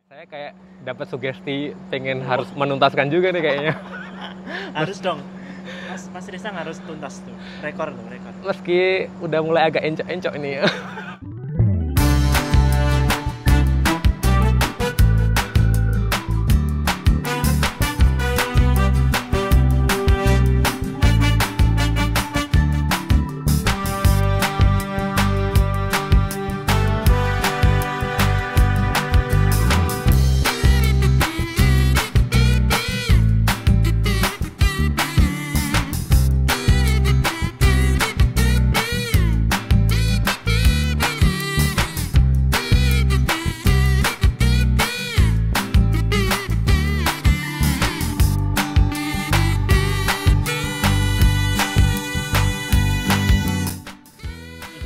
Saya kayak dapat sugesti pengen harus menuntaskan juga nih kayaknya. Harus dong. Mas Risang harus tuntas tuh. Rekor tuh, rekor. Meski udah mulai agak encok-encok ini.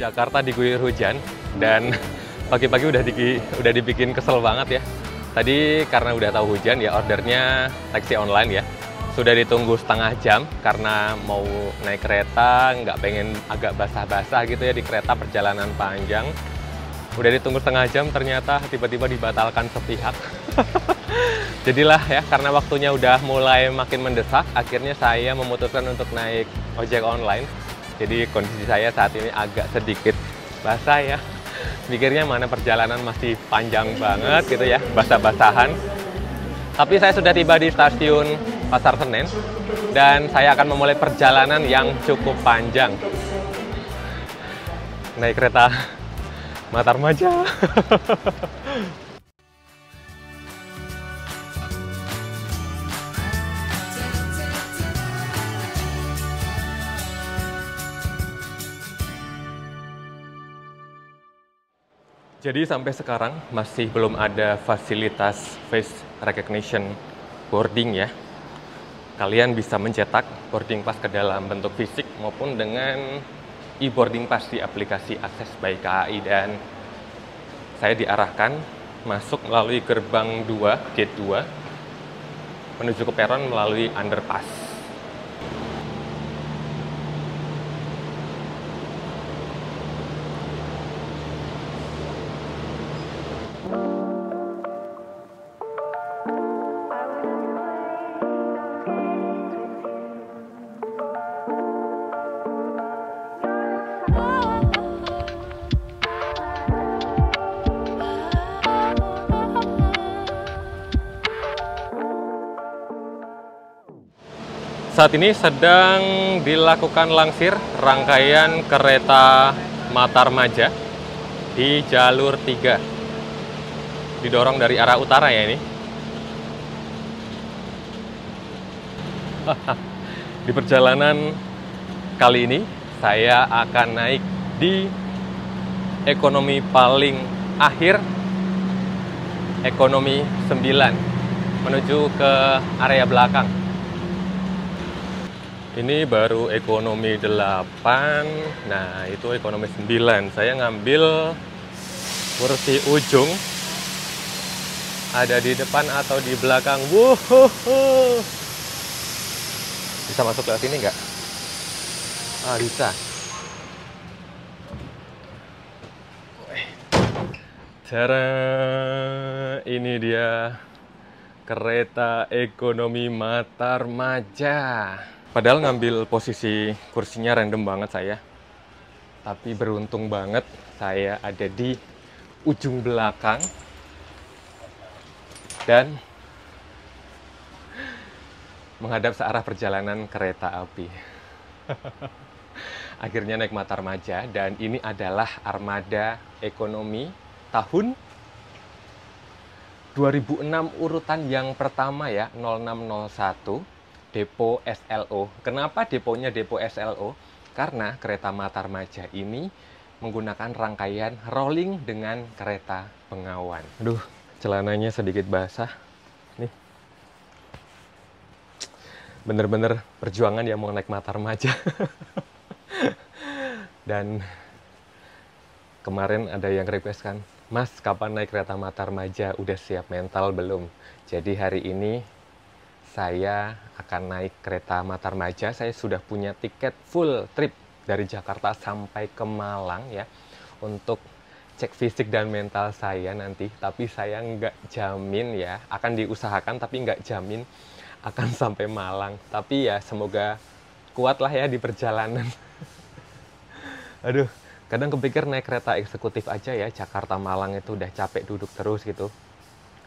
Jakarta diguyur hujan dan pagi-pagi udah dibikin kesel banget ya. Tadi karena udah tahu hujan ya ordernya taksi online ya. Sudah ditunggu setengah jam karena mau naik kereta, nggak pengen agak basah-basah gitu ya di kereta perjalanan panjang. Udah ditunggu setengah jam ternyata tiba-tiba dibatalkan sepihak. Jadilah ya karena waktunya udah mulai makin mendesak, akhirnya saya memutuskan untuk naik ojek online. Jadi kondisi saya saat ini agak sedikit basah ya. Mikirnya mana perjalanan masih panjang banget gitu ya, basah-basahan. Tapi saya sudah tiba di stasiun Pasar Senen dan saya akan memulai perjalanan yang cukup panjang. Naik kereta Matarmaja. Jadi sampai sekarang masih belum ada fasilitas face recognition boarding ya. Kalian bisa mencetak boarding pass ke dalam bentuk fisik maupun dengan e-boarding pass di aplikasi Akses by KAI, dan saya diarahkan masuk melalui gerbang 2, gate 2, menuju ke peron melalui underpass. Saat ini sedang dilakukan langsir rangkaian kereta Matarmaja di jalur 3. Didorong dari arah utara ya ini. Di perjalanan kali ini saya akan naik di ekonomi paling akhir, ekonomi 9, menuju ke area belakang. Ini baru ekonomi 8, nah itu ekonomi 9. Saya ngambil kursi ujung, ada di depan atau di belakang. Wuhuhu. Bisa masuk ke sini nggak? Ah, bisa. Cara ini dia kereta ekonomi Matarmaja. Padahal ngambil posisi kursinya random banget saya. Tapi beruntung banget saya ada di ujung belakang. Dan menghadap searah perjalanan kereta api. Akhirnya naik Matarmaja, dan ini adalah armada ekonomi tahun 2006 urutan yang pertama ya, 0601. Depo SLO. Kenapa deponya depo SLO? Karena kereta Matarmaja ini menggunakan rangkaian rolling dengan kereta Bengawan. Aduh, celananya sedikit basah. Nih. Bener-bener perjuangan ya mau naik Matarmaja. Dan kemarin ada yang request kan, Mas, kapan naik kereta Matarmaja? Udah siap mental belum? Jadi hari ini saya akan naik kereta Matarmaja. Saya sudah punya tiket full trip dari Jakarta sampai ke Malang ya, untuk cek fisik dan mental saya nanti, tapi saya nggak jamin ya, akan diusahakan tapi nggak jamin akan sampai Malang. Tapi ya semoga kuat lah ya di perjalanan. Aduh, kadang kepikir naik kereta eksekutif aja ya, Jakarta Malang itu udah capek duduk terus gitu.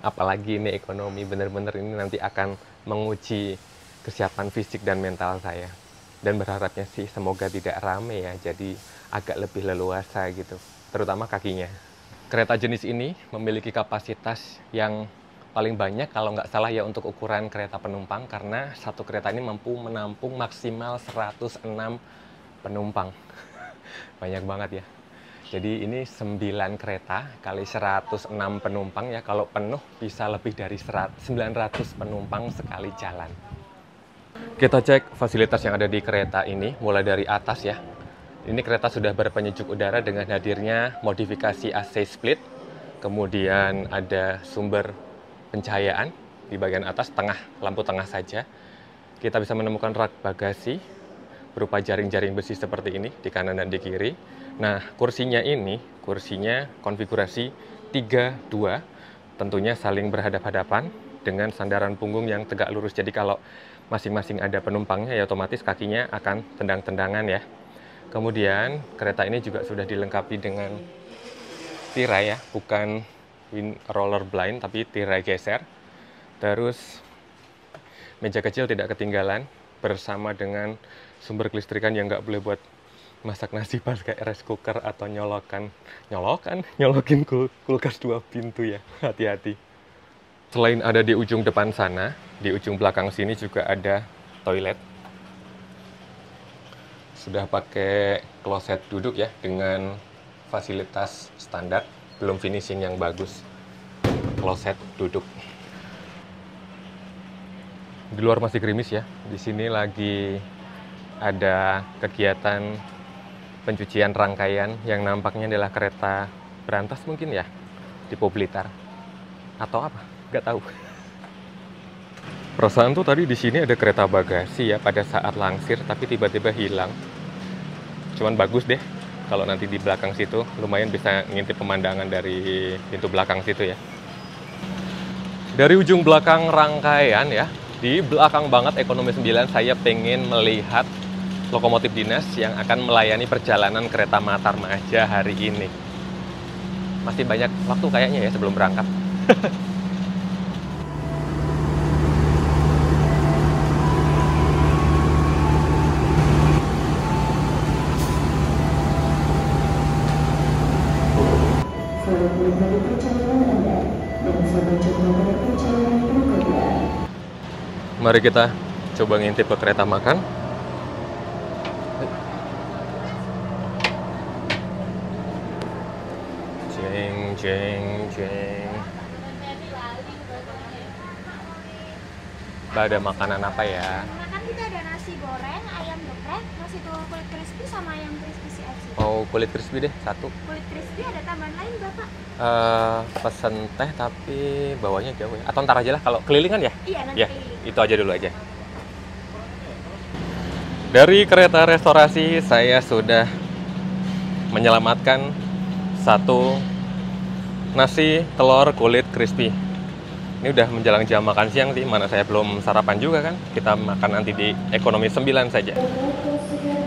Apalagi ini ekonomi, bener-bener ini nanti akan menguji kesiapan fisik dan mental saya. Dan berharapnya sih semoga tidak rame ya, jadi agak lebih leluasa gitu, terutama kakinya. Kereta jenis ini memiliki kapasitas yang paling banyak kalau nggak salah ya untuk ukuran kereta penumpang, karena satu kereta ini mampu menampung maksimal 106 penumpang. Banyak banget ya. Jadi ini 9 kereta kali 106 penumpang ya, kalau penuh bisa lebih dari 900 penumpang sekali jalan. Kita cek fasilitas yang ada di kereta ini, mulai dari atas ya. Ini kereta sudah berpenyejuk udara dengan hadirnya modifikasi AC split. Kemudian ada sumber pencahayaan di bagian atas, lampu tengah saja. Kita bisa menemukan rak bagasi berupa jaring-jaring besi seperti ini di kanan dan di kiri. Nah, kursinya konfigurasi 3-2, tentunya saling berhadap-hadapan dengan sandaran punggung yang tegak lurus. Jadi kalau masing-masing ada penumpangnya ya otomatis kakinya akan tendang-tendangan ya. Kemudian kereta ini juga sudah dilengkapi dengan tirai ya, bukan roller blind tapi tirai geser. Terus meja kecil tidak ketinggalan bersama dengan sumber kelistrikan yang nggak boleh buat masak nasi pas kayak rice cooker atau nyolokin kulkas 2 pintu ya, hati-hati. Selain ada di ujung depan sana, di ujung belakang sini juga ada toilet. Sudah pakai kloset duduk ya dengan fasilitas standar, belum finishing yang bagus. Kloset duduk. Di luar masih gerimis ya. Di sini lagi ada kegiatan pencucian rangkaian yang nampaknya adalah kereta berantas mungkin ya di Blitar atau apa, nggak tahu. Perasaan tuh tadi di sini ada kereta bagasi ya pada saat langsir, tapi tiba-tiba hilang. Cuman bagus deh kalau nanti di belakang situ lumayan bisa ngintip pemandangan dari pintu belakang situ ya. Dari ujung belakang rangkaian ya, di belakang banget ekonomi 9 saya pengen melihat lokomotif dinas yang akan melayani perjalanan kereta Mataram aja hari ini. Masih banyak waktu kayaknya ya sebelum berangkat. Mari kita coba ngintip ke kereta makan. Jeng. Ada makanan apa ya? Makan kita ada nasi goreng, ayam geprek, nasi telur kulit crispy sama ayam crispy CFC. Oh, kulit crispy deh, satu. Kulit crispy ada tambahan lain, Bapak? Pesen teh tapi bawanya jauh ya. Atau ntar aja lah, kalau kelilingan ya? Iya, nanti Ya, keliling. itu aja dulu aja. Dari kereta restorasi, saya sudah menyelamatkan satu nasi telur kulit crispy. Ini udah menjelang jam makan siang sih, mana saya belum sarapan juga kan. Kita makan nanti di ekonomi 9 saja.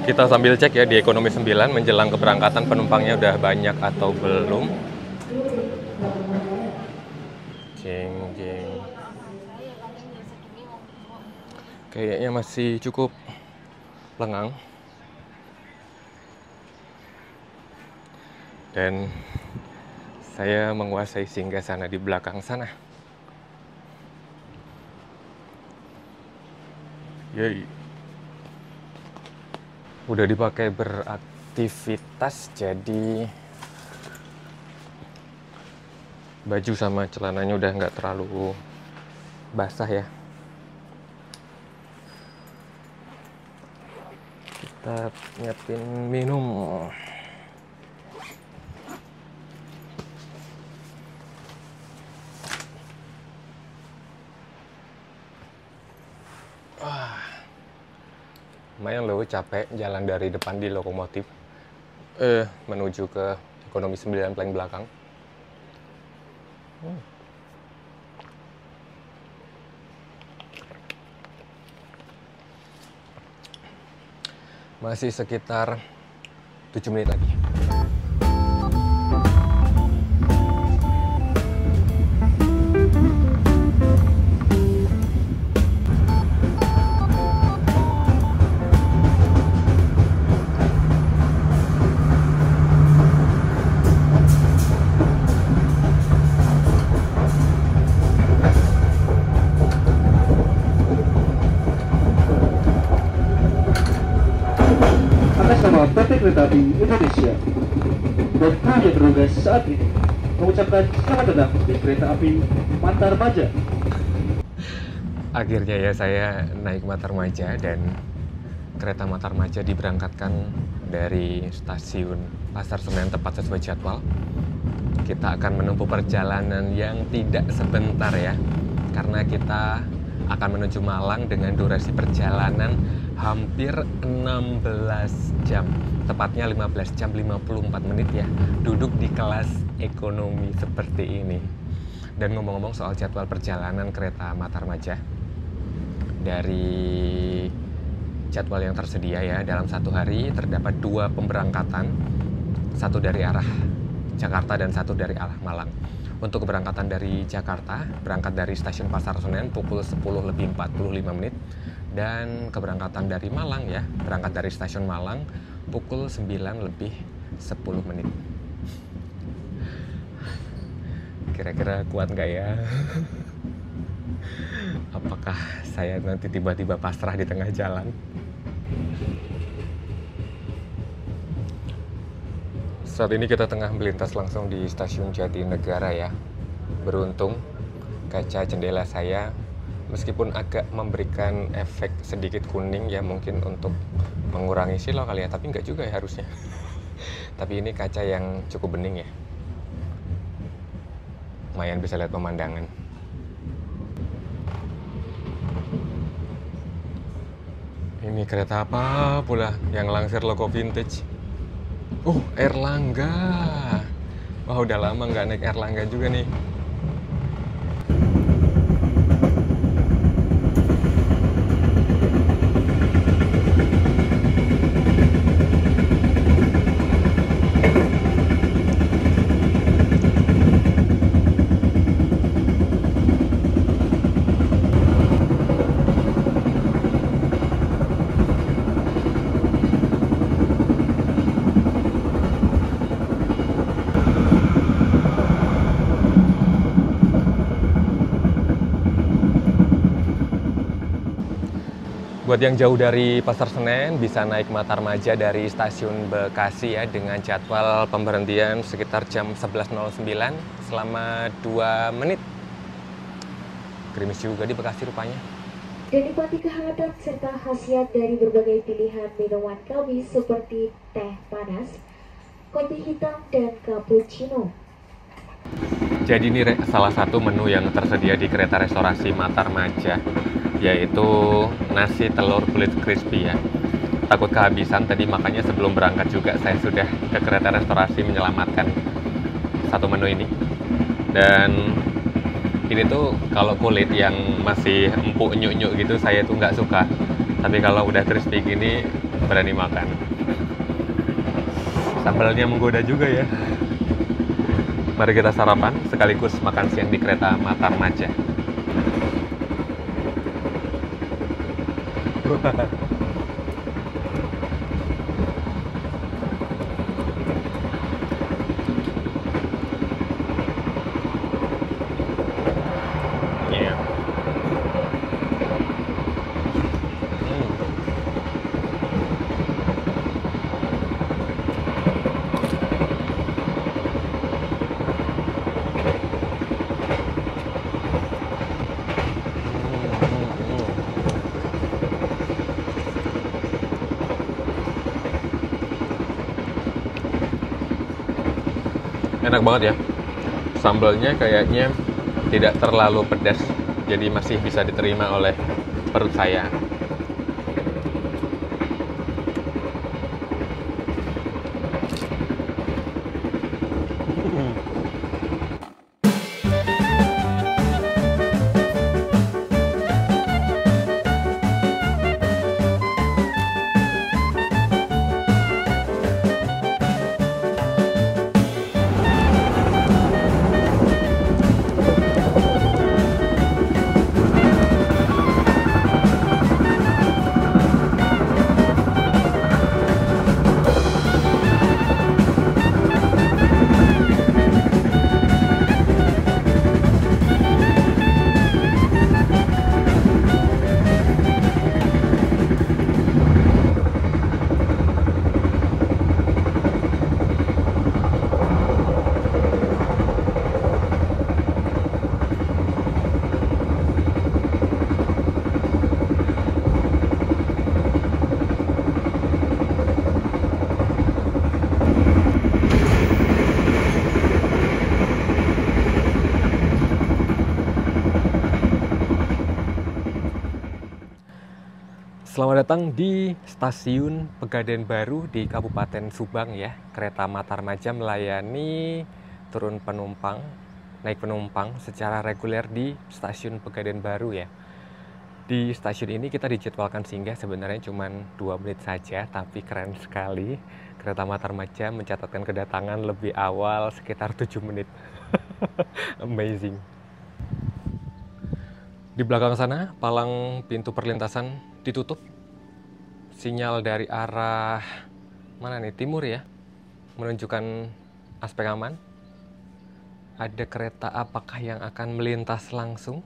Kita sambil cek ya di ekonomi 9 menjelang keberangkatan penumpangnya udah banyak atau belum. Jeng. Kayaknya masih cukup lengang. Dan saya menguasai singgasana di belakang sana. Yey. Udah dipakai beraktivitas, jadi baju sama celananya udah nggak terlalu basah ya. Kita nyiapin minum. Lumayan loh capek jalan dari depan di lokomotif menuju ke ekonomi 9 paling belakang. Masih sekitar 7 menit lagi. Atas nama PT Kereta Api Indonesia dan kru yang bertugas saat ini mengucapkan selamat datang di Kereta Api Matarmaja. Akhirnya ya saya naik Matarmaja dan kereta Matarmaja diberangkatkan dari stasiun Pasar Senen tepat sesuai jadwal. Kita akan menempuh perjalanan yang tidak sebentar ya, karena kita akan menuju Malang dengan durasi perjalanan hampir 16 jam, tepatnya 15 jam 54 menit ya, duduk di kelas ekonomi seperti ini. Dan ngomong-ngomong soal jadwal perjalanan kereta Matarmaja, dari jadwal yang tersedia ya, dalam satu hari terdapat 2 pemberangkatan, satu dari arah Jakarta dan satu dari arah Malang. Untuk keberangkatan dari Jakarta, berangkat dari stasiun Pasar Senen pukul 10:45 menit, dan keberangkatan dari Malang ya, berangkat dari stasiun Malang pukul 9:10 menit. Kira-kira kuat nggak ya? Apakah saya nanti tiba-tiba pasrah di tengah jalan? Saat ini kita tengah melintas langsung di stasiun Jatinegara ya. Beruntung kaca jendela saya meskipun agak memberikan efek sedikit kuning ya, mungkin untuk mengurangi silau kali ya, tapi nggak juga ya harusnya. Tapi ini kaca yang cukup bening ya. Lumayan bisa lihat pemandangan. Ini kereta apa pula yang langsir logo vintage? Erlangga. Wah, udah lama nggak naik Erlangga juga nih. Buat yang jauh dari Pasar Senen, bisa naik Matarmaja dari stasiun Bekasi ya, dengan jadwal pemberhentian sekitar jam 11.09 selama 2 menit. Gerimis juga di Bekasi rupanya. Dan nikmati kehangatan serta khasiat dari berbagai pilihan minuman kami seperti teh panas, kopi hitam, dan cappuccino. Jadi ini salah satu menu yang tersedia di kereta restorasi Matarmaja, yaitu nasi telur kulit crispy ya. Takut kehabisan tadi, makanya sebelum berangkat juga saya sudah ke kereta restorasi menyelamatkan satu menu ini. Dan ini tuh kalau kulit yang masih empuk nyuk-nyuk gitu saya tuh nggak suka, tapi kalau udah crispy gini berani makan. Sambalnya menggoda juga ya. Mari kita sarapan sekaligus makan siang di kereta Matarmaja. Enak banget ya, sambalnya kayaknya tidak terlalu pedas, jadi masih bisa diterima oleh perut saya. Selamat datang di Stasiun Pegadaian Baru di Kabupaten Subang ya. Kereta Matarmaja melayani turun penumpang, naik penumpang secara reguler di Stasiun Pegadaian Baru ya. Di stasiun ini kita dijadwalkan singgah sebenarnya cuma 2 menit saja, tapi keren sekali. Kereta Matarmaja mencatatkan kedatangan lebih awal sekitar 7 menit. Amazing. Di belakang sana, palang pintu perlintasan ditutup. Sinyal dari arah mana nih? Timur ya. Menunjukkan aspek aman. Ada kereta apakah yang akan melintas langsung?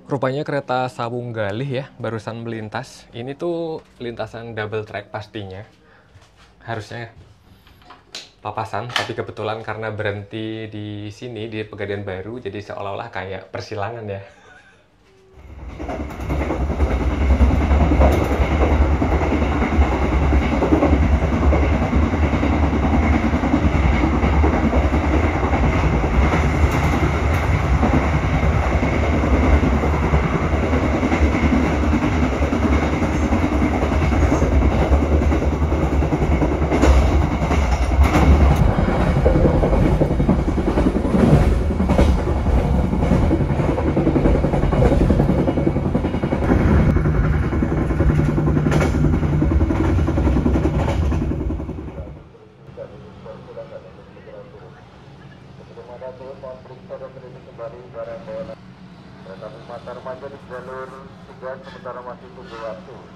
Rupanya kereta Sawung Galih ya, barusan melintas. Ini tuh lintasan double track pastinya. Harusnya papasan, tapi kebetulan karena berhenti di sini, di Pegadaian Baru, jadi seolah-olah kayak persilangan ya.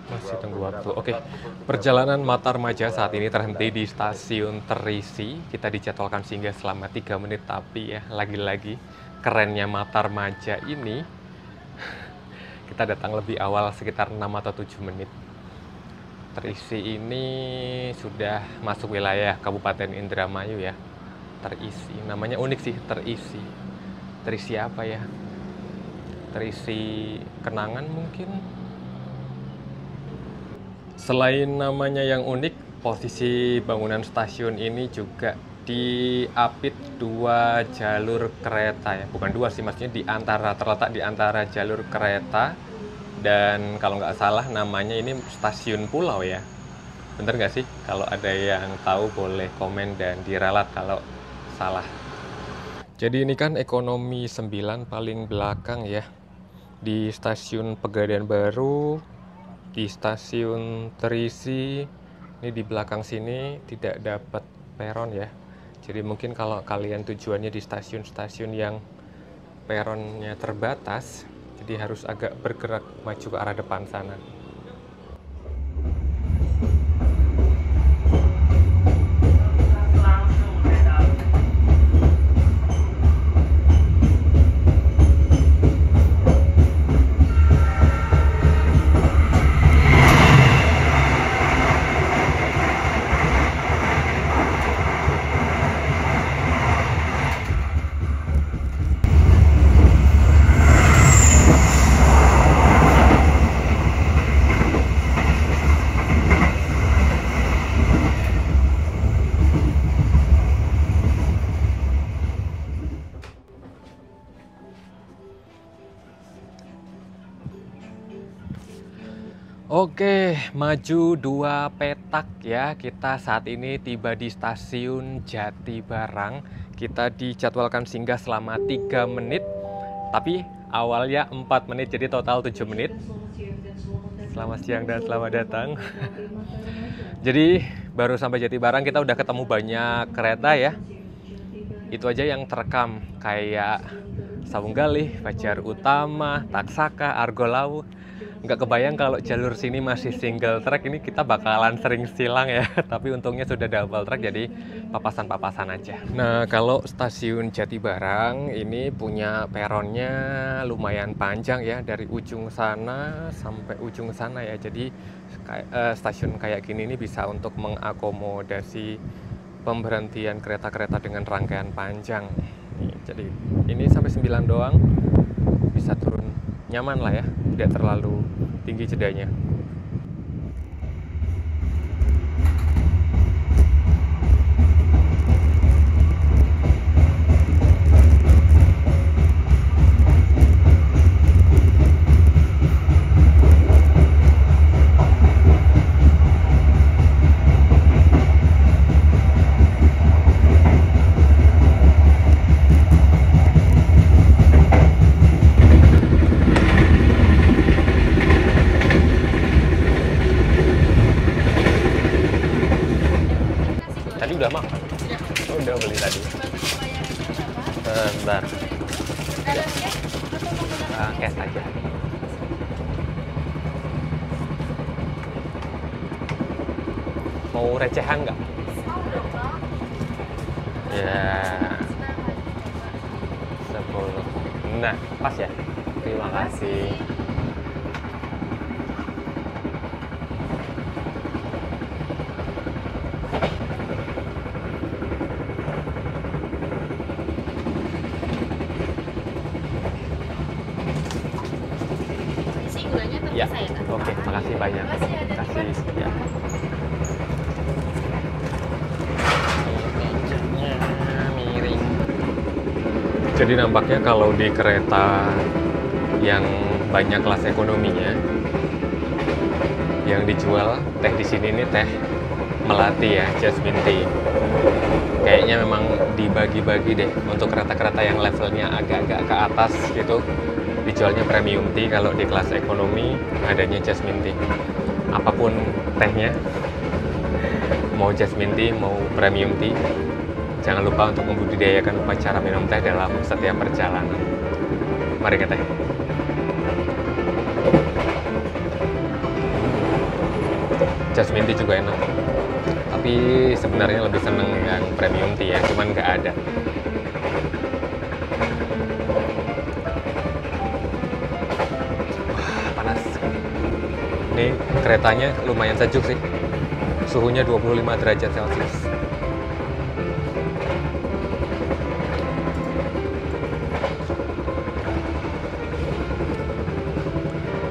Masih tunggu waktu. Oke, perjalanan Matarmaja saat ini terhenti di stasiun Terisi. Kita dijadwalkan singgah selama 3 menit, tapi ya lagi-lagi kerennya Matarmaja ini kita datang lebih awal sekitar 6 atau 7 menit. Terisi ini sudah masuk wilayah Kabupaten Indramayu ya. Terisi, namanya unik sih, Terisi. Terisi apa ya? Terisi kenangan mungkin. Selain namanya yang unik, posisi bangunan stasiun ini juga diapit 2 jalur kereta ya. Bukan 2 sih, maksudnya terletak di antara jalur kereta. Dan kalau nggak salah namanya ini stasiun pulau ya. Bener nggak sih? Kalau ada yang tahu boleh komen dan diralat kalau salah. Jadi ini kan ekonomi 9 paling belakang ya. Di stasiun Pegadaian Baru, di stasiun Terisi, ini di belakang sini tidak dapat peron ya. Jadi mungkin kalau kalian tujuannya di stasiun-stasiun yang peronnya terbatas, jadi harus agak bergerak maju ke arah depan sana. Oke, maju 2 petak ya. Kita saat ini tiba di stasiun Jatibarang. Kita dijadwalkan singgah selama 3 menit, tapi awalnya 4 menit, jadi total 7 menit. Selamat siang dan selamat datang. Jadi baru sampai Jatibarang kita udah ketemu banyak kereta ya. Itu aja yang terekam, kayak Sawunggalih, Fajar Utama, Taksaka, Argolawu. Nggak kebayang kalau jalur sini masih single track, ini kita bakalan sering silang ya. Tapi untungnya sudah double track, jadi papasan-papasan aja. Nah, kalau stasiun Jatibarang ini punya peronnya lumayan panjang ya, dari ujung sana sampai ujung sana ya. Jadi stasiun kayak gini ini bisa untuk mengakomodasi pemberhentian kereta-kereta dengan rangkaian panjang. Jadi ini sampai 9 doang, bisa turun nyaman lah ya, tidak terlalu tinggi jedanya. Tadi udah makan? Oh, udah beli tadi. Bentar. Cash aja. Mau recehan nggak? Ya. 10. Nah, pas ya. Terima kasih. Ya, oke, makasih banyak. Kasih ya. Miring. Jadi nampaknya kalau di kereta yang banyak kelas ekonominya, yang dijual teh di sini ini teh melati ya, jasmine tea. Kayaknya memang dibagi-bagi deh untuk kereta-kereta yang levelnya agak-agak ke atas gitu. Dijualnya premium tea, kalau di kelas ekonomi adanya jasmine tea. Apapun tehnya, mau jasmine tea, mau premium tea, jangan lupa untuk membudidayakan upacara minum teh dalam setiap perjalanan. Mari ke teh. Jasmine tea juga enak, tapi sebenarnya lebih seneng yang premium tea ya, cuman nggak ada. Ini keretanya lumayan sejuk sih, suhunya 25 derajat Celcius.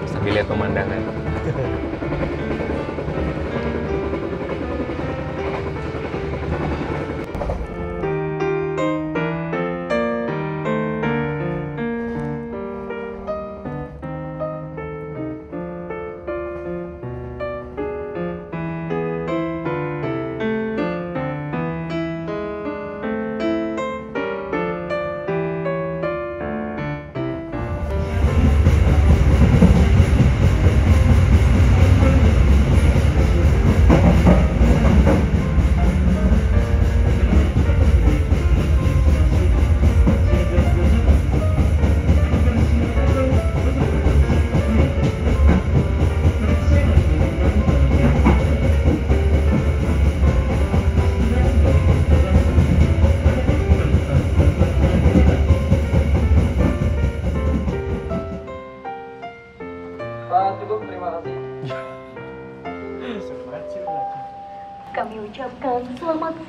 Sambil lihat pemandangan.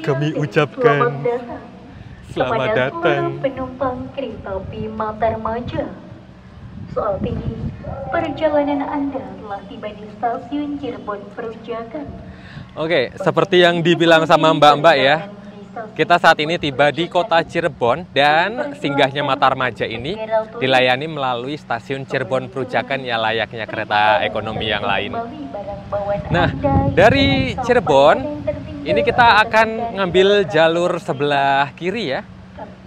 Kami ucapkan selamat datang penumpang kereta api Matarmaja. Saat ini perjalanan Anda telah tiba di stasiun Cirebon Perujakan. Oke, seperti yang dibilang sama mbak-mbak ya, kita saat ini tiba di kota Cirebon dan singgahnya Matarmaja ini dilayani melalui stasiun Cirebon Perujakan ya, layaknya kereta ekonomi yang lain. Nah, dari Cirebon ini kita akan ngambil jalur sebelah kiri ya.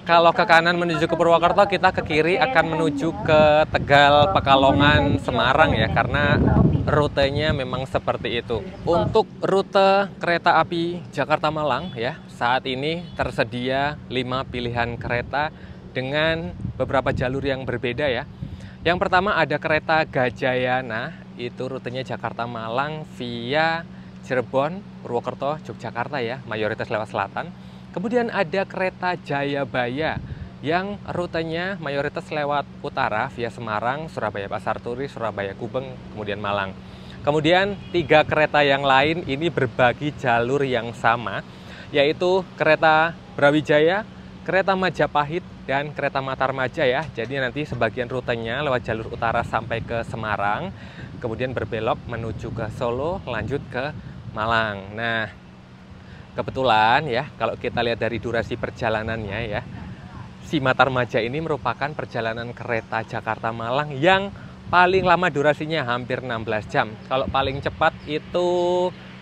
Kalau ke kanan menuju ke Purwokerto, kita ke kiri akan menuju ke Tegal, Pekalongan, Semarang ya, karena rutenya memang seperti itu. Untuk rute kereta api Jakarta Malang ya, saat ini tersedia 5 pilihan kereta dengan beberapa jalur yang berbeda ya. Yang pertama ada kereta Gajayana, itu rutenya Jakarta Malang via Cirebon, Purwokerto, Yogyakarta ya, mayoritas lewat selatan. Kemudian ada kereta Jayabaya yang rutenya mayoritas lewat utara via Semarang, Surabaya Pasar Turi, Surabaya Gubeng, kemudian Malang. Kemudian 3 kereta yang lain ini berbagi jalur yang sama, yaitu kereta Brawijaya, kereta Majapahit, dan kereta Matarmaja ya. Jadi nanti sebagian rutenya lewat jalur utara sampai ke Semarang, kemudian berbelok menuju ke Solo, lanjut ke Malang. Nah, kebetulan ya, kalau kita lihat dari durasi perjalanannya ya, si Matarmaja ini merupakan perjalanan kereta Jakarta Malang yang paling lama durasinya, hampir 16 jam. Kalau paling cepat itu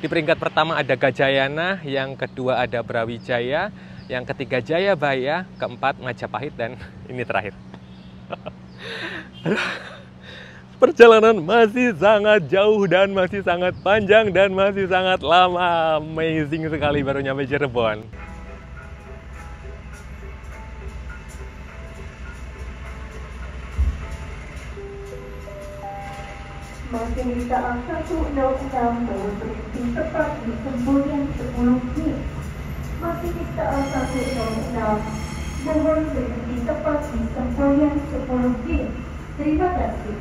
di peringkat pertama ada Gajayana, yang kedua ada Brawijaya, yang ketiga Jayabaya, keempat Majapahit, dan ini terakhir. Perjalanan masih sangat jauh dan masih sangat panjang dan masih sangat lama. Amazing sekali baru nyampe Cirebon. Masinista A166 dengan berhenti tepat di Semboyan 10B. Masinista A166 mohon berhenti tepat di Semboyan 10B. Terima kasih.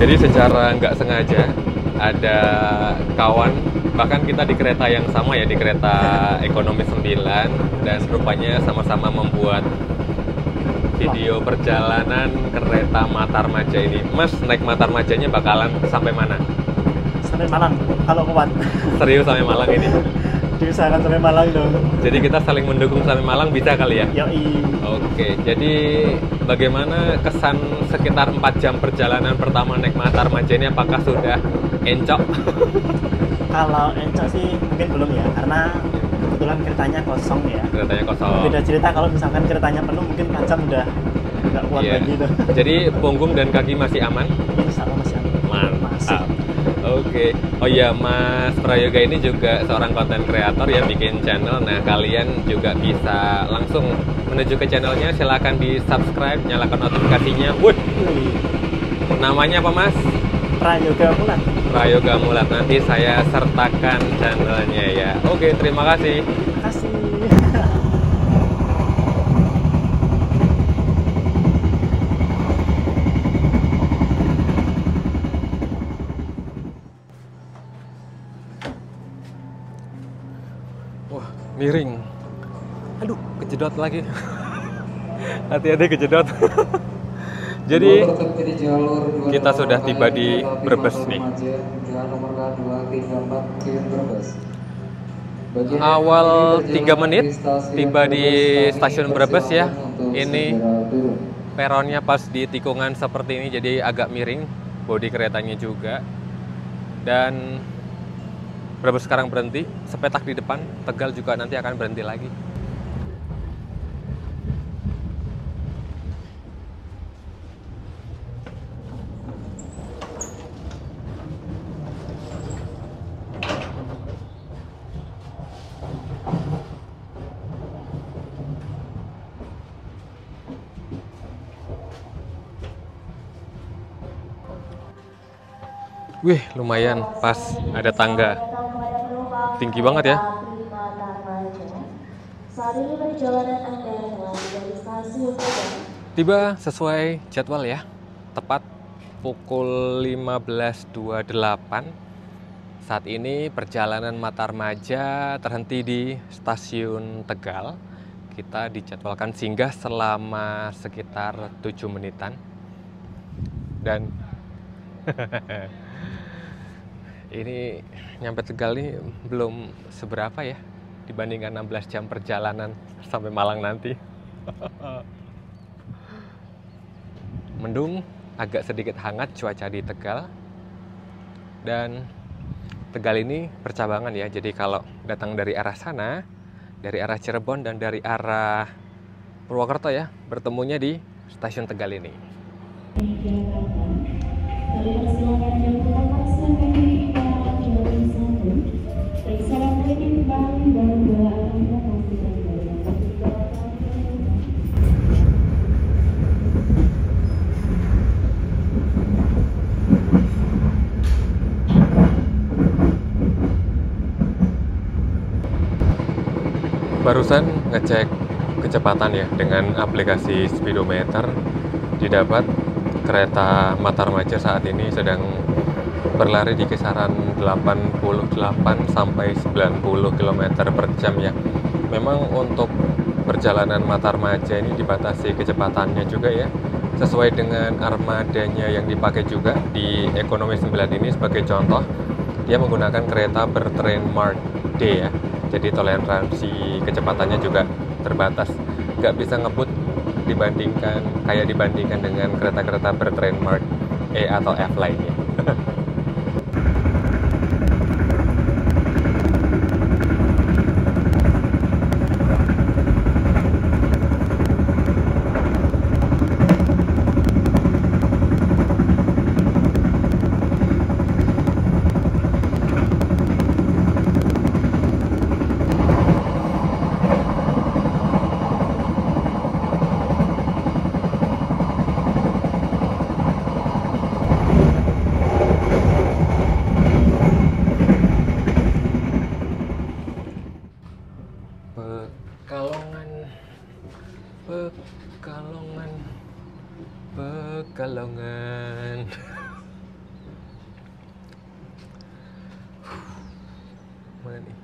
Jadi secara nggak sengaja ada kawan, bahkan kita di kereta yang sama ya, di kereta ekonomi 9, dan rupanya sama-sama membuat video perjalanan kereta Matarmaja ini. Mas, naik Matarmajanya bakalan sampai mana? Sampai Malang kalau kuat. Serius sampai Malang ini? Diusahakan sampai Malang dong. Jadi kita saling mendukung sampai Malang, bisa kali ya? Yoi. Oke, jadi bagaimana kesan sekitar 4 jam perjalanan pertama naik Matarmaja ini? Apakah sudah encok? Kalau encok sih mungkin belum ya, karena kebetulan keretanya kosong ya. Keretanya kosong. Beda cerita kalau misalkan keretanya penuh, mungkin 4 jam udah nggak kuat Iya. lagi tuh. Jadi punggung dan kaki masih aman? Insya Allah masih aman. Masih. Mantap. Oke. Oh iya, Mas Prayoga ini juga seorang konten kreator yang bikin channel. Nah, kalian juga bisa langsung menuju ke channelnya. Silahkan di subscribe, nyalakan notifikasinya. Wood. Namanya apa, Mas? Prayoga Mulat. Prayoga Mulat. Nanti saya sertakan channelnya ya. Oke, terima kasih. Terima kasih. Wah, miring. Aduh, kejedot lagi. Hati-hati kejedot. Jadi kita sudah tiba di Brebes nih. Awal 3 menit tiba di stasiun Brebes ya. Ini peronnya pas di tikungan seperti ini, jadi agak miring. Bodi keretanya juga. Dan Brebes sekarang berhenti, sepetak di depan. Tegal juga nanti akan berhenti lagi. Wih, lumayan pas ada tangga. Tinggi banget ya. Saat ini perjalanan Anda dari stasiun Tiba sesuai jadwal ya. Tepat pukul 15.28. Saat ini perjalanan Matarmaja terhenti di stasiun Tegal. Kita dijadwalkan singgah selama sekitar 7 menitan. Dan ini nyampe Tegal nih belum seberapa ya dibandingkan 16 jam perjalanan sampai Malang nanti. Mendung agak sedikit hangat cuaca di Tegal. Dan Tegal ini percabangan ya, jadi kalau datang dari arah sana, dari arah Cirebon dan dari arah Purwokerto ya, bertemunya di stasiun Tegal ini. Barusan ngecek kecepatan ya dengan aplikasi speedometer, didapat kereta Matarmaja saat ini sedang berlari di kisaran 88 sampai 90 km per jam ya. Memang untuk perjalanan Matarmaja ini dibatasi kecepatannya juga ya, sesuai dengan armadanya yang dipakai juga di Ekonomi 9 ini. Sebagai contoh, dia menggunakan kereta bertrain Mark D ya. Jadi toleransi kecepatannya juga terbatas, nggak bisa ngebut dibandingkan dengan kereta-kereta bertrain Mark E atau F lainnya. Pekalongan. Mana nih?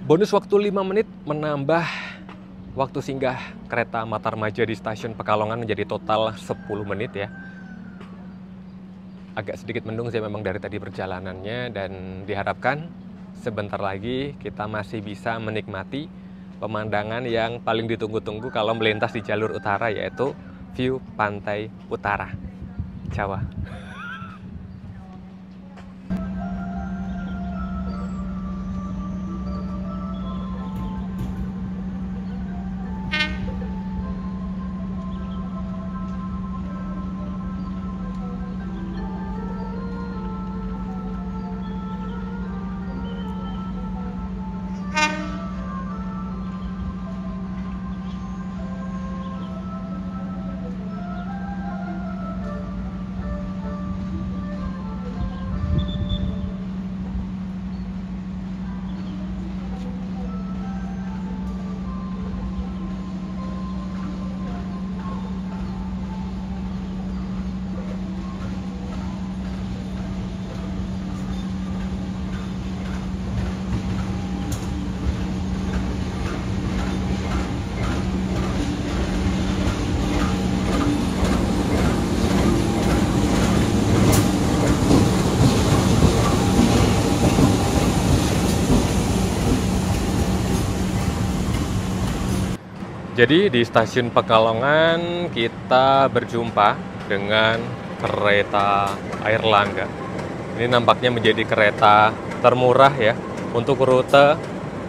Bonus waktu 5 menit menambah waktu singgah kereta Matarmaja di stasiun Pekalongan menjadi total 10 menit ya. Agak sedikit mendung sih memang dari tadi perjalanannya, dan diharapkan sebentar lagi kita masih bisa menikmati pemandangan yang paling ditunggu-tunggu kalau melintas di jalur utara, yaitu view pantai utara Jawa. Jadi di stasiun Pekalongan kita berjumpa dengan kereta Airlangga. Ini nampaknya menjadi kereta termurah ya untuk rute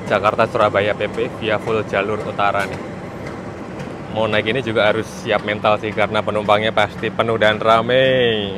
Jakarta-Surabaya PP via full jalur utara nih. Mau naik ini juga harus siap mental sih, karena penumpangnya pasti penuh dan ramai.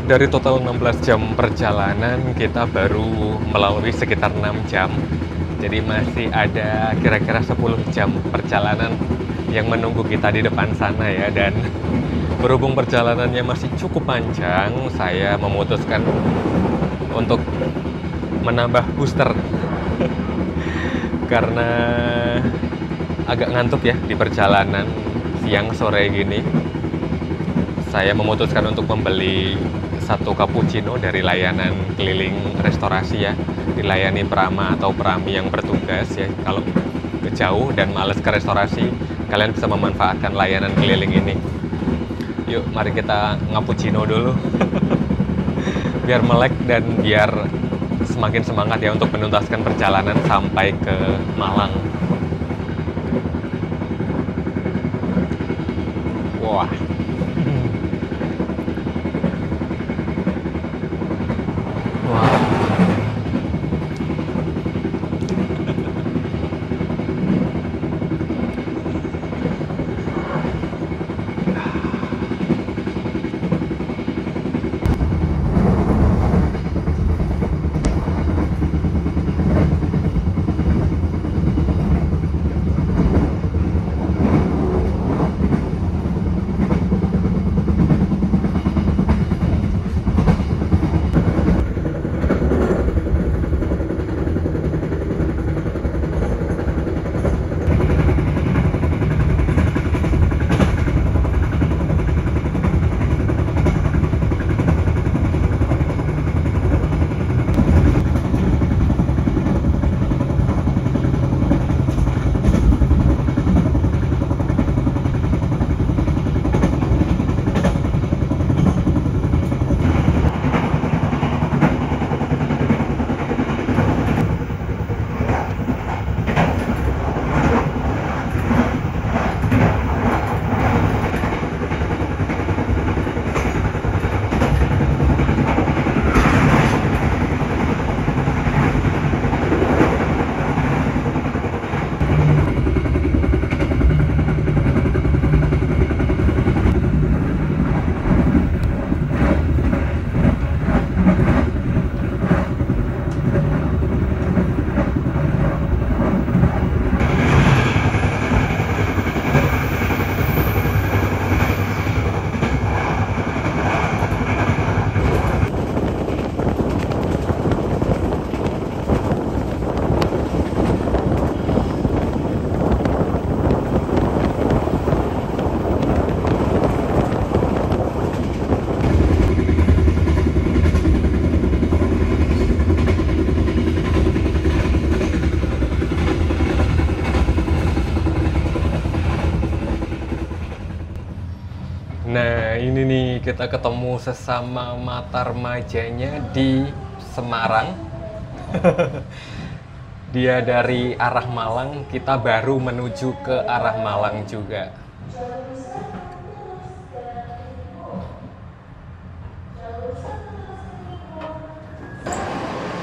Dari total 16 jam perjalanan, kita baru melalui sekitar 6 jam. Jadi masih ada kira-kira 10 jam perjalanan yang menunggu kita di depan sana ya. Dan berhubung perjalanannya masih cukup panjang, saya memutuskan untuk menambah booster. Karena agak ngantuk ya di perjalanan siang sore gini. Saya memutuskan untuk membeli satu cappuccino dari layanan keliling restorasi ya. Dilayani Prama atau Prami yang bertugas ya. Kalau jauh dan males ke restorasi, kalian bisa memanfaatkan layanan keliling ini. Yuk, mari kita cappuccino dulu. Biar melek dan biar semakin semangat ya untuk menuntaskan perjalanan sampai ke Malang. Wah. Nah, ini nih kita ketemu sesama mata remajanya di Semarang. Dia dari arah Malang, kita baru menuju ke arah Malang juga.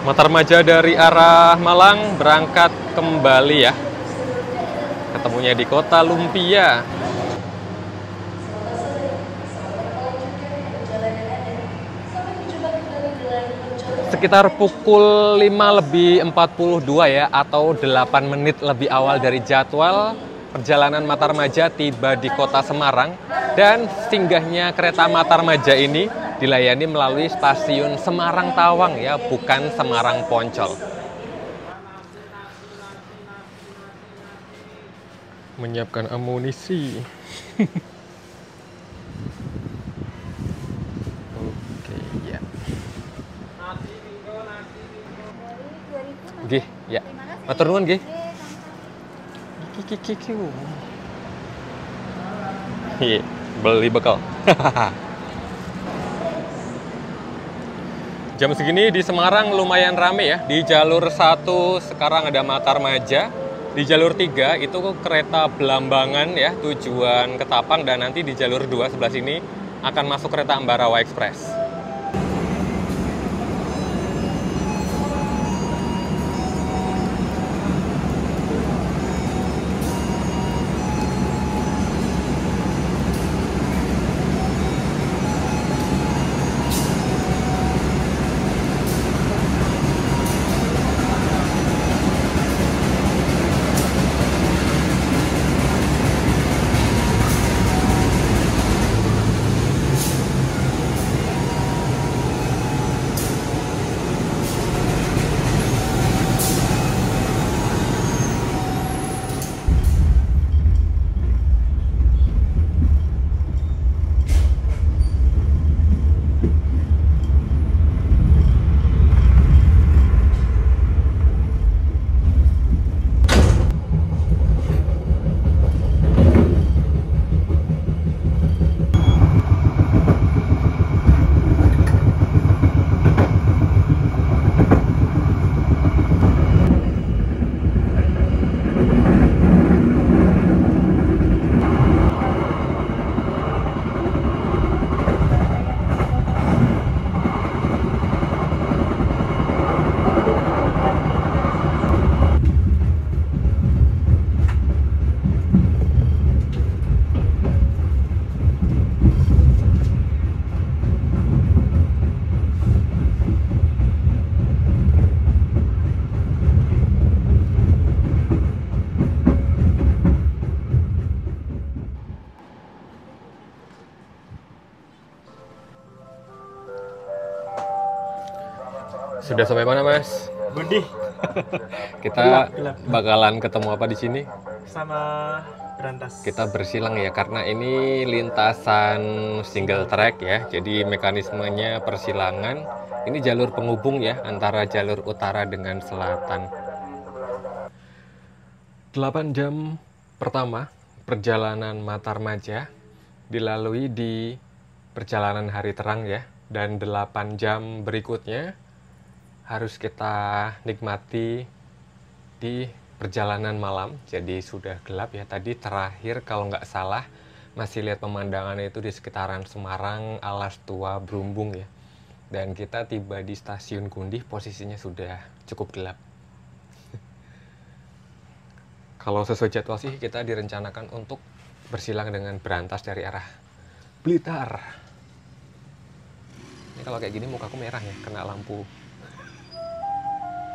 Mata remaja dari arah Malang berangkat kembali ya. Ketemunya di Kota Lumpia. Sekitar pukul 5:42 ya, atau 8 menit lebih awal dari jadwal, perjalanan Mata Remaja tiba di Kota Semarang, dan singgahnya kereta Mata Remaja ini dilayani melalui stasiun Semarang Tawang ya, bukan Semarang Poncol. Menyiapkan amunisi. Oke, ya. Oke, ya. Matur nuwun nggih. Iya, beli bekal. Jam segini di Semarang lumayan rame ya. Di jalur 1 sekarang ada Mata Remaja. Di jalur 3 itu kereta Belambangan ya, tujuan Ketapang, dan nanti di jalur 2 sebelah sini akan masuk kereta Ambarawa Express. Sudah sampai mana, Mas? Budi Kita Gelap. bakalan ketemu apa di sini? sama berantas. Kita bersilang ya, karena ini lintasan single track ya. Jadi mekanismenya persilangan. Ini jalur penghubung ya antara jalur utara dengan selatan. 8 jam pertama perjalanan Matarmaja dilalui di perjalanan hari terang ya. Dan 8 jam berikutnya harus kita nikmati di perjalanan malam. Jadi sudah gelap ya. Tadi terakhir kalau nggak salah masih lihat pemandangan itu di sekitaran Semarang, Alas Tua, Brumbung ya. Dan kita tiba di stasiun Gundih, posisinya sudah cukup gelap. Kalau sesuai jadwal sih kita direncanakan untuk bersilang dengan berantas dari arah Blitar. Ini kalau kayak gini mukaku merah ya, kena lampu.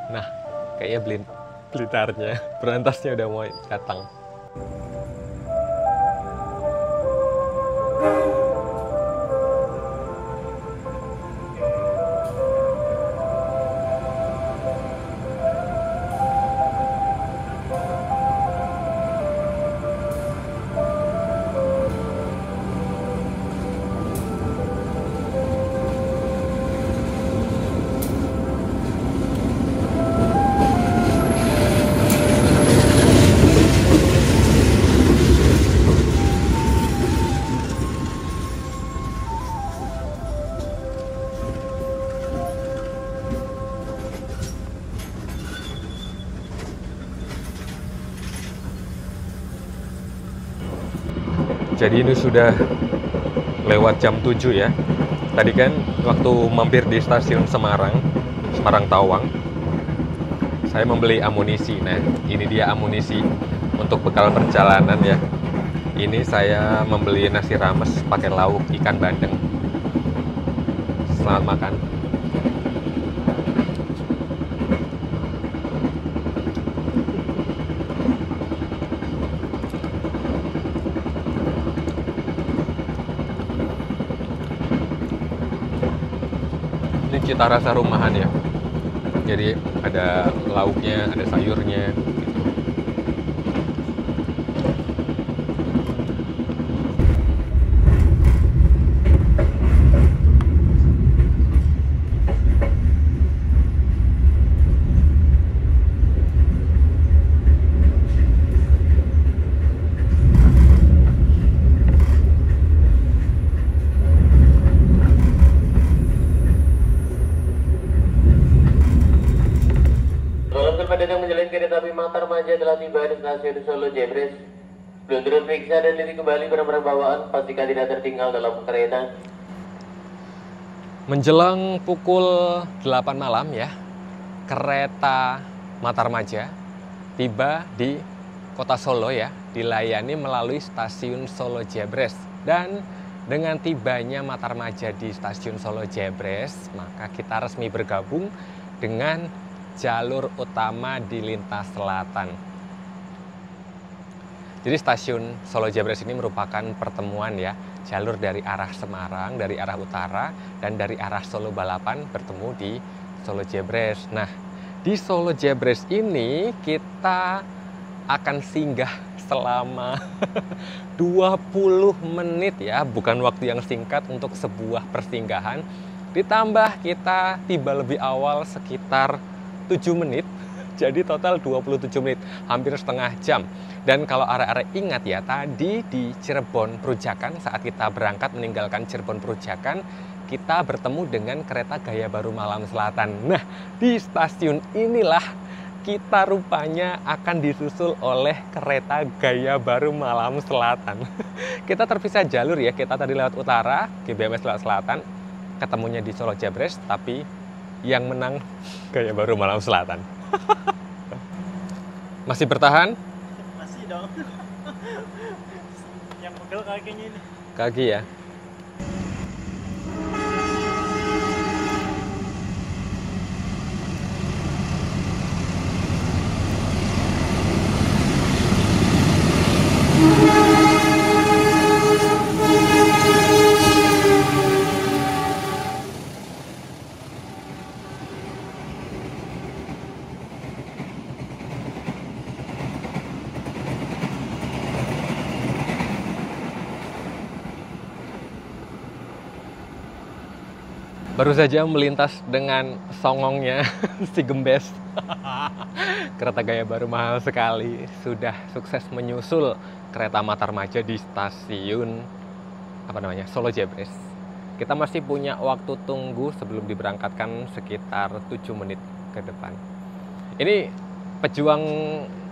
Nah, kayaknya Blitarnya, berantasnya udah mau datang. Jadi ini sudah lewat jam 7 ya. Tadi kan waktu mampir di stasiun Semarang Tawang, saya membeli amunisi. Nah, ini dia amunisi untuk bekal perjalanan ya. Ini saya membeli nasi rames pakai lauk ikan bandeng. Selamat makan. Ini cita rasa rumahan ya. Jadi ada lauknya, ada sayurnya. Yang menjalani kereta api Matarmaja telah tiba di stasiun Solo Jebres. Sebelum turun periksa dan diri kembali barang-barang bawaan, pastikan tidak tertinggal dalam kereta. Menjelang pukul 8 malam ya, kereta Matarmaja tiba di kota Solo ya, dilayani melalui stasiun Solo Jebres. Dan dengan tibanya Matarmaja di stasiun Solo Jebres, maka kita resmi bergabung dengan jalur utama di lintas selatan. Jadi stasiun Solo Jebres ini merupakan pertemuan ya, jalur dari arah Semarang, dari arah utara, dan dari arah Solo Balapan bertemu di Solo Jebres. Nah, di Solo Jebres ini kita akan singgah selama 20 menit ya, bukan waktu yang singkat untuk sebuah persinggahan. Ditambah kita tiba lebih awal sekitar 7 menit, jadi total 27 menit, hampir setengah jam. Dan kalau arek-arek ingat ya, tadi di Cirebon Perujakan, saat kita berangkat meninggalkan Cirebon Perujakan, kita bertemu dengan kereta Gaya Baru Malam Selatan. Nah, di stasiun inilah kita rupanya akan disusul oleh kereta Gaya Baru Malam Selatan. Kita terpisah jalur ya, kita tadi lewat utara, GBMS lewat selatan, ketemunya di Solo Jebres, tapi yang menang Gaya Baru Malam Selatan. Masih bertahan? Masih dong. Yang pegel kakinya ini. Kaki ya. Baru saja melintas dengan songongnya si Gembes. Kereta gaya baru mahal sekali. Sudah sukses menyusul kereta Matarmaja di stasiun Solo Jebres. Kita masih punya waktu tunggu sebelum diberangkatkan sekitar 7 menit ke depan. Ini pejuang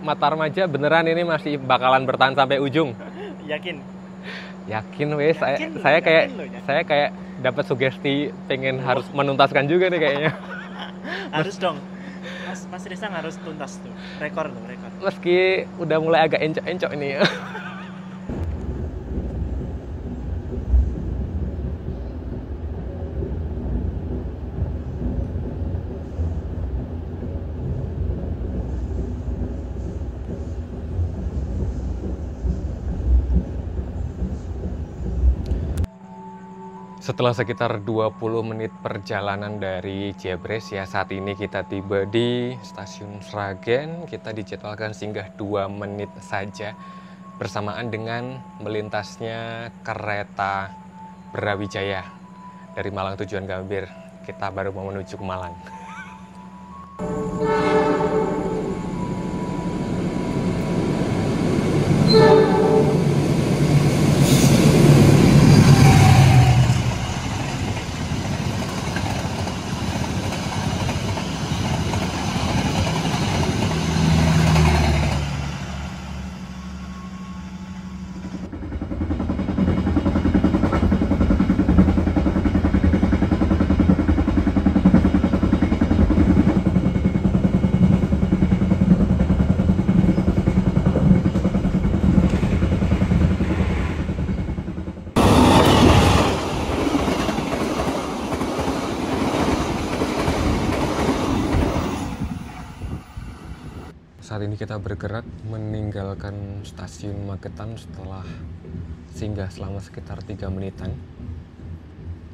Matarmaja beneran ini masih bakalan bertahan sampai ujung. Yakin? Yakin wes, Yakin saya kayak dapat sugesti pengen harus menuntaskan juga nih kayaknya. Harus dong. Mas Risang harus tuntas tuh. Rekor. Meski udah mulai agak encok-encok ini. Setelah sekitar 20 menit perjalanan dari Jebres ya, saat ini kita tiba di stasiun Sragen. Kita dijadwalkan singgah 2 menit saja bersamaan dengan melintasnya kereta Brawijaya dari Malang tujuan Gambir. Kita baru mau menuju ke Malang. Saat ini kita bergerak meninggalkan stasiun Magetan setelah singgah selama sekitar 3 menitan.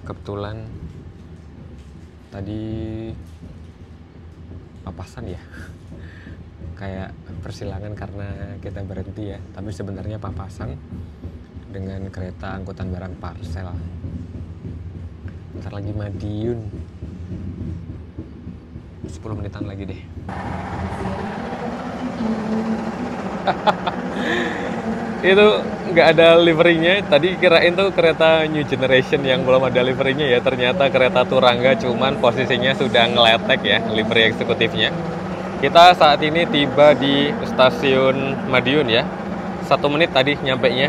Kebetulan tadi papasan ya, kayak persilangan karena kita berhenti ya, tapi sebenarnya papasan dengan kereta angkutan barang parcel. Bentar lagi Madiun, 10 menitan lagi deh. Itu nggak ada liverinya. Tadi kirain tuh kereta New Generation yang belum ada liverinya ya. Ternyata kereta Turangga, cuman posisinya sudah ngeletek ya livery eksekutifnya. Kita saat ini tiba di stasiun Madiun ya. 1 menit tadi nyampe nya.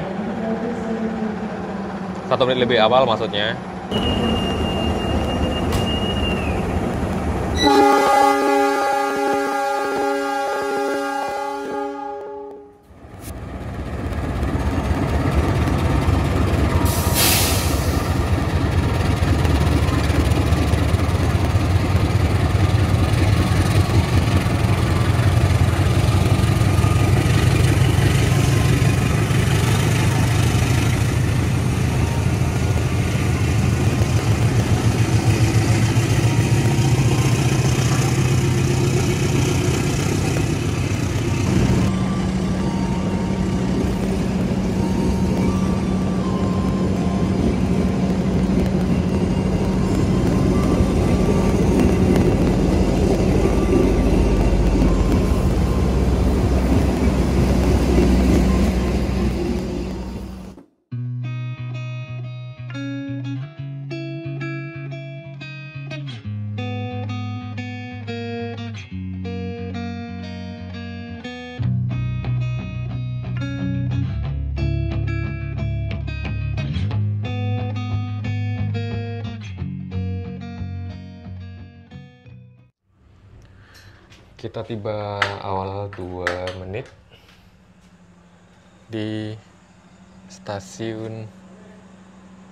1 menit lebih awal maksudnya. Kita tiba awal 2 menit di stasiun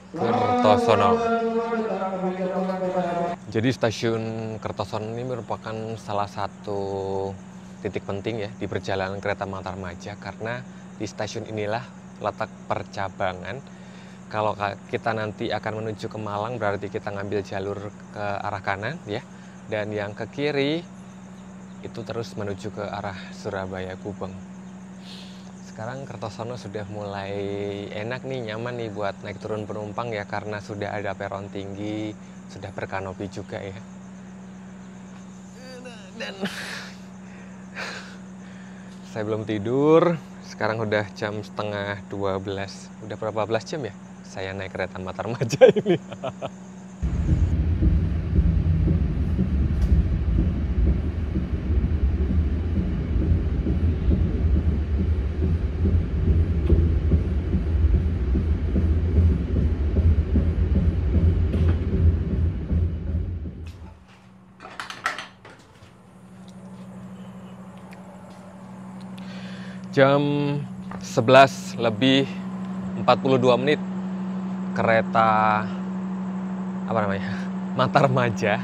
Kertosono. Jadi stasiun Kertosono ini merupakan salah satu titik penting ya di perjalanan kereta Matarmaja, karena di stasiun inilah letak percabangan. Kalau kita nanti akan menuju ke Malang, berarti kita ngambil jalur ke arah kanan ya, dan yang ke kiri itu terus menuju ke arah Surabaya Gubeng. Sekarang Kertosono sudah mulai enak nih, nyaman nih buat naik turun penumpang ya, karena sudah ada peron tinggi, sudah berkanopi juga ya. Dan saya belum tidur. Sekarang udah jam setengah 12. Udah berapa belas jam ya saya naik kereta Matarmaja ini. Jam 11 lebih 42 menit kereta apa namanya Matarmaja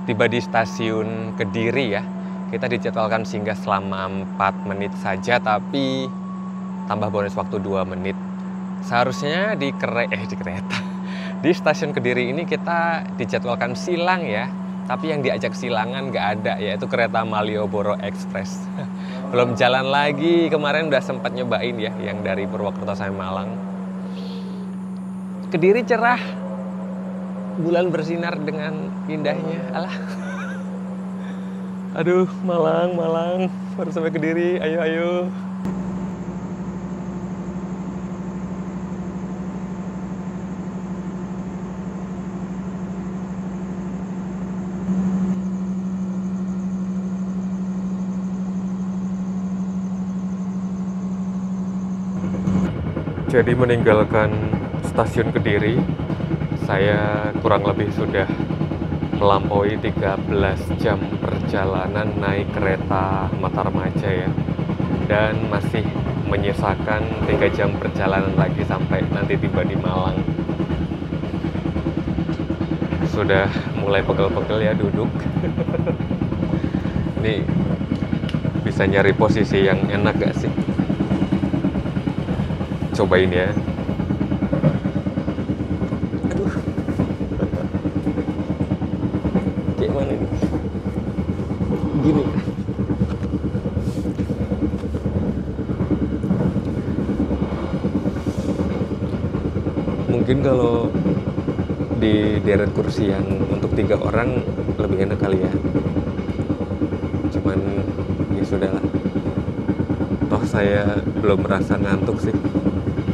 tiba di stasiun Kediri ya. Kita dijadwalkan singgah selama 4 menit saja, tapi tambah bonus waktu 2 menit. Seharusnya di kereta di stasiun Kediri ini kita dijadwalkan silang ya, tapi yang diajak silangan nggak ada, yaitu kereta Malioboro Express. Belum jalan lagi, kemarin udah sempat nyobain ya yang dari Purwokerto sampai Malang. Kediri cerah, bulan bersinar dengan indahnya. Alah, aduh Malang, baru sampai Kediri, ayo. Jadi meninggalkan stasiun Kediri, saya kurang lebih sudah melampaui 13 jam perjalanan naik kereta Matarmaja ya. Dan masih menyisakan 3 jam perjalanan lagi sampai nanti tiba di Malang. Sudah mulai pegel-pegel ya duduk. Nih, bisa nyari posisi yang enak gak sih? Cobain ya. Aduh. Kayak mana nih? Gini. Mungkin kalau di deret kursi yang untuk 3 orang lebih enak kali ya. Cuman ya sudahlah. Toh saya belum merasa ngantuk sih.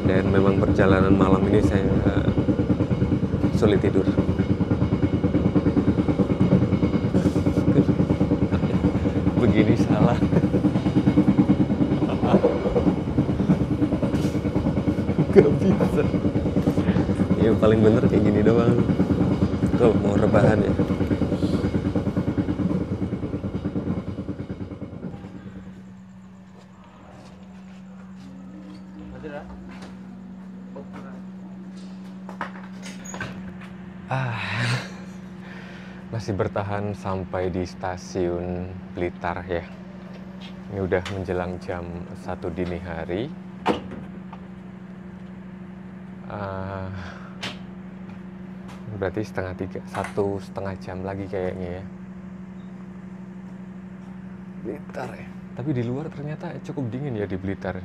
Dan memang perjalanan malam ini saya sulit tidur. Begini salah. Gak bisa. Ya paling bener kayak gini doang. Kalau mau rebahan ya. Masih bertahan sampai di stasiun Blitar ya. Ini udah menjelang jam 1 dini hari. Berarti setengah 1,5 jam lagi kayaknya ya. Blitar ya. Tapi di luar ternyata cukup dingin ya di Blitar.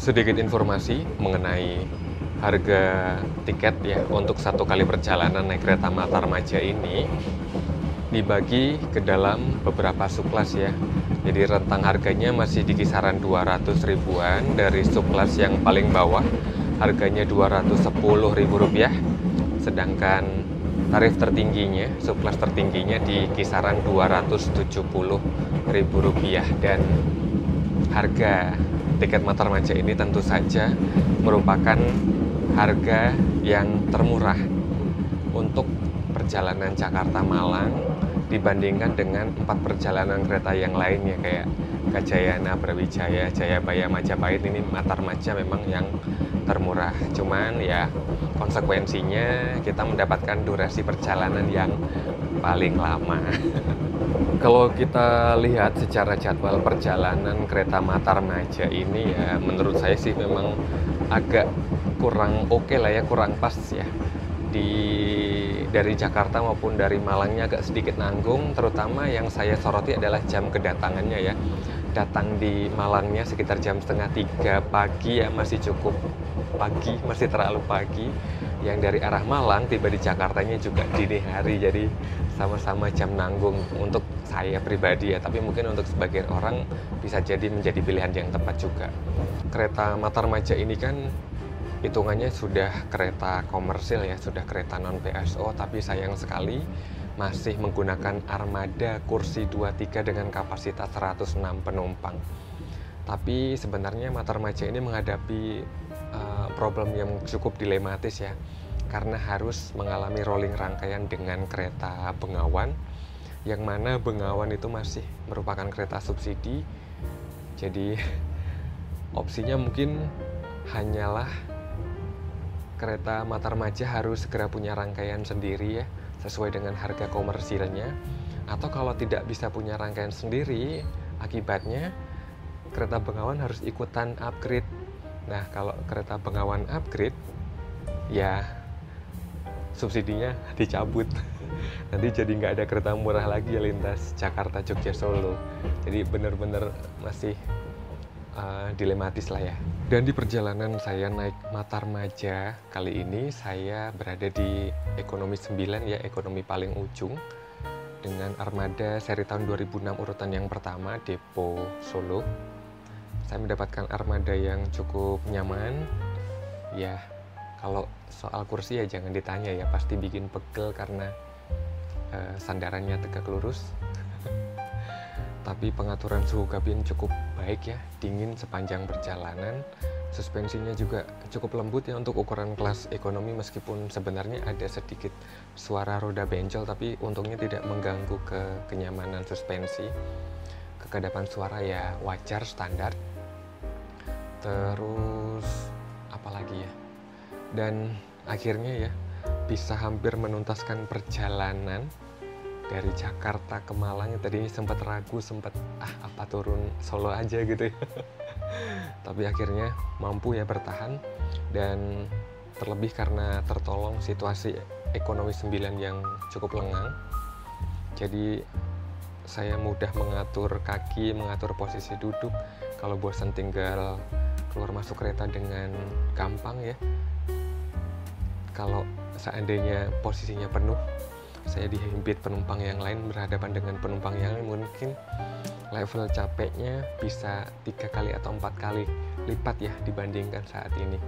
Sedikit informasi mengenai harga tiket ya untuk 1 kali perjalanan naik kereta Matarmaja ini dibagi ke dalam beberapa subkelas ya. Jadi rentang harganya masih di kisaran 200 ribuan. Dari subkelas yang paling bawah harganya Rp210.000, sedangkan tarif tertingginya, subclass tertingginya di kisaran Rp270.000, dan harga tiket Matarmaja ini tentu saja merupakan harga yang termurah untuk perjalanan Jakarta-Malang dibandingkan dengan 4 perjalanan kereta yang lainnya kayak Gajayana, Brawijaya, Jayabaya, Majapahit. Ini Matarmaja memang yang termurah. Cuman ya konsekuensinya kita mendapatkan durasi perjalanan yang paling lama. Kalau kita lihat secara jadwal perjalanan kereta Matarmaja ini ya menurut saya sih memang agak kurang oke lah ya, kurang pas ya. Dari Jakarta maupun dari Malangnya agak sedikit nanggung, terutama yang saya soroti adalah jam kedatangannya ya. Datang di Malangnya sekitar jam 2:30 pagi ya, masih cukup pagi, masih terlalu pagi. Yang dari arah Malang tiba di Jakartanya juga dini hari, jadi sama-sama jam nanggung untuk saya pribadi ya, tapi mungkin untuk sebagian orang bisa jadi menjadi pilihan yang tepat juga. Kereta Matarmaja ini kan hitungannya sudah kereta komersil ya, sudah kereta non PSO, tapi sayang sekali masih menggunakan armada kursi 23 dengan kapasitas 106 penumpang. Tapi sebenarnya Matarmaja ini menghadapi problem yang cukup dilematis ya, karena harus mengalami rolling rangkaian dengan kereta Bengawan, yang mana Bengawan itu masih merupakan kereta subsidi. Jadi opsinya mungkin hanyalah kereta Matarmaja harus segera punya rangkaian sendiri ya, sesuai dengan harga komersilnya. Atau kalau tidak bisa punya rangkaian sendiri, akibatnya kereta Bengawan harus ikutan upgrade. Nah, kalau kereta Bengawan upgrade, ya subsidinya dicabut. Nanti jadi nggak ada kereta murah lagi ya lintas Jakarta, Jogja, Solo. Jadi benar-benar masih dilematis lah ya. Dan di perjalanan saya naik Matarmaja kali ini, saya berada di ekonomi 9 ya, ekonomi paling ujung, dengan armada seri tahun 2006 urutan yang pertama, Depo Solo. Saya mendapatkan armada yang cukup nyaman ya. Kalau soal kursi ya jangan ditanya ya, pasti bikin pegel karena sandarannya tegak lurus. Tapi pengaturan suhu kabin cukup baik ya, dingin sepanjang perjalanan. Suspensinya juga cukup lembut ya untuk ukuran kelas ekonomi, meskipun sebenarnya ada sedikit suara roda bencol, tapi untungnya tidak mengganggu ke kenyamanan suspensi. Kekedapan suara ya wajar, standar. Terus apalagi ya, dan akhirnya ya bisa hampir menuntaskan perjalanan dari Jakarta ke Malang. Tadi sempat ragu, sempat apa turun Solo aja gitu ya. Tapi akhirnya mampu ya bertahan, dan terlebih karena tertolong situasi ekonomi 9 yang cukup lengang. Jadi saya mudah mengatur kaki, mengatur posisi duduk. Kalau bosan tinggal keluar masuk kereta dengan gampang ya. Kalau seandainya posisinya penuh, saya dihimpit penumpang yang lain, berhadapan dengan penumpang yang lain, mungkin level capeknya bisa 3 kali atau 4 kali lipat ya dibandingkan saat ini.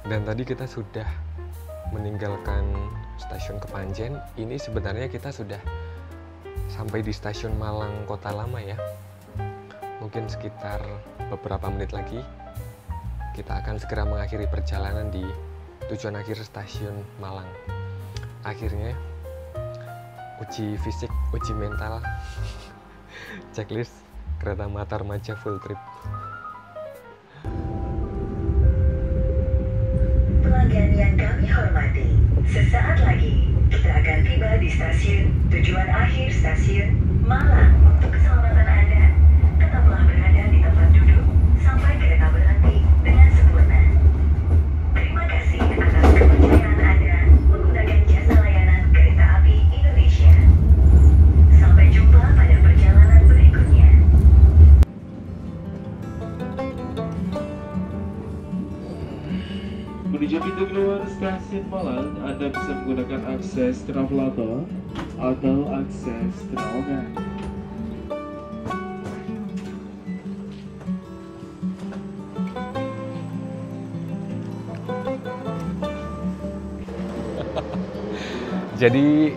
Dan tadi kita sudah meninggalkan stasiun Kepanjen. Ini sebenarnya kita sudah sampai di stasiun Malang Kota Lama ya. Mungkin sekitar beberapa menit lagi kita akan segera mengakhiri perjalanan di tujuan akhir stasiun Malang. Akhirnya uji fisik, uji mental, checklist kereta Matarmaja full trip. Pelanggan yang kami hormati, sesaat lagi kita akan tiba di stasiun tujuan akhir stasiun Malang. Untuk keselamatan Anda, tetaplah berada di tempat duduk sampai kereta berhenti dengan sempurna. Terima kasih atas kepercayaan Anda menggunakan jasa layanan kereta api Indonesia. Sampai jumpa pada perjalanan berikutnya. Menuju pintu keluar stasiun Malang, Anda bisa menggunakan akses travelator atau akses terowongan. Jadi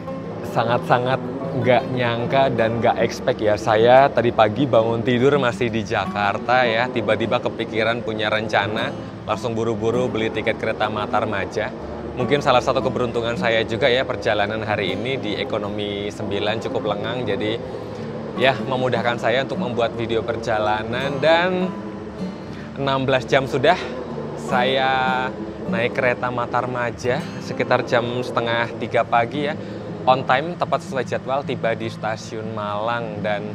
sangat-sangat nggak nyangka dan nggak expect ya, saya tadi pagi bangun tidur masih di Jakarta ya, tiba-tiba kepikiran punya rencana langsung buru-buru beli tiket kereta Matarmaja. Mungkin salah satu keberuntungan saya juga ya, perjalanan hari ini di ekonomi 9 cukup lengang, jadi ya memudahkan saya untuk membuat video perjalanan. Dan 16 jam sudah saya naik kereta Matarmaja sekitar jam setengah 3 pagi ya. On time, tepat sesuai jadwal, tiba di stasiun Malang. Dan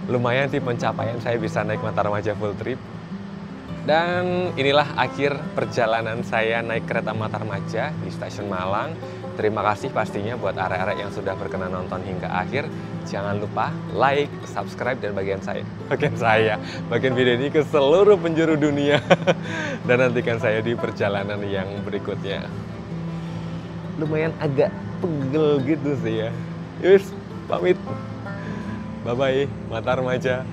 lumayan sih pencapaian, saya bisa naik Matarmaja full trip. Dan inilah akhir perjalanan saya naik kereta Matarmaja di stasiun Malang. Terima kasih pastinya buat arek-arek yang sudah berkenan nonton hingga akhir. Jangan lupa like, subscribe, dan bagian video ini ke seluruh penjuru dunia. Dan nantikan saya di perjalanan yang berikutnya. Lumayan agak pegel gitu sih ya. Yus, pamit. Bye-bye, Matarmaja.